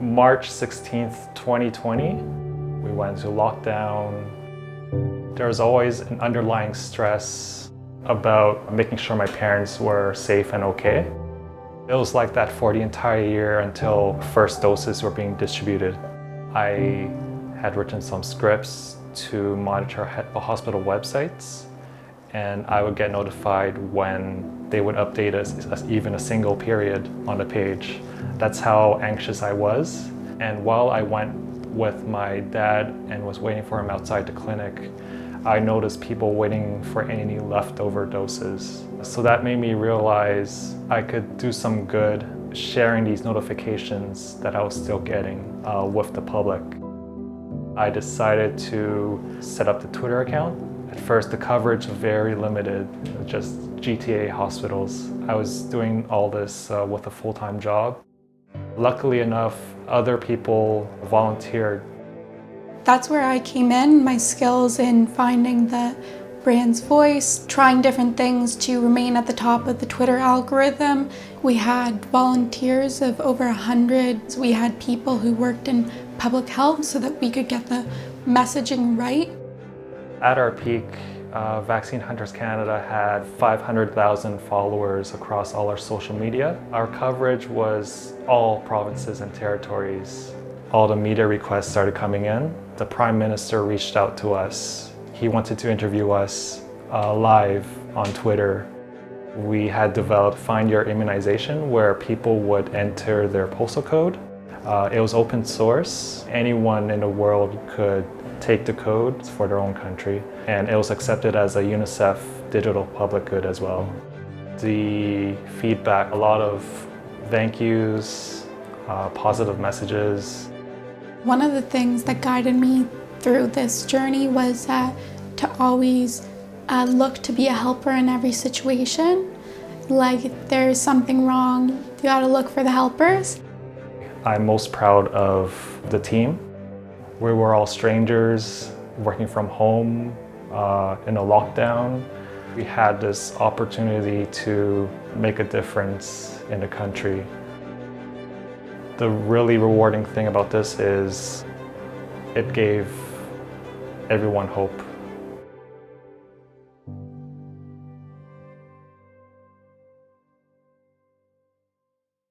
March 16th, 2020, we went into lockdown. There was always an underlying stress about making sure my parents were safe and okay. It was like that for the entire year until first doses were being distributed. I had written some scripts to monitor hospital websites, and I would get notified when they would update us even a single period on the page. That's how anxious I was. And while I went with my dad and was waiting for him outside the clinic, I noticed people waiting for any leftover doses. So that made me realize I could do some good sharing these notifications that I was still getting with the public. I decided to set up the Twitter account. At first, the coverage was very limited, just GTA hospitals. I was doing all this with a full-time job. Luckily enough, other people volunteered. That's where I came in, my skills in finding the brand's voice, trying different things to remain at the top of the Twitter algorithm. We had volunteers of over 100. We had people who worked in public health so that we could get the messaging right. At our peak, Vaccine Hunters Canada had 500,000 followers across all our social media. Our coverage was all provinces and territories. All the media requests started coming in. The Prime Minister reached out to us. He wanted to interview us live on Twitter. We had developed Find Your Immunization, where people would enter their postal code. It was open source. Anyone in the world could take the code for their own country, and it was accepted as a UNICEF digital public good as well. The feedback, a lot of thank yous, positive messages. One of the things that guided me through this journey was to always look to be a helper in every situation. Like if there's something wrong, you gotta look for the helpers. I'm most proud of the team. We were all strangers working from home in a lockdown. We had this opportunity to make a difference in the country. The really rewarding thing about this is it gave everyone hope.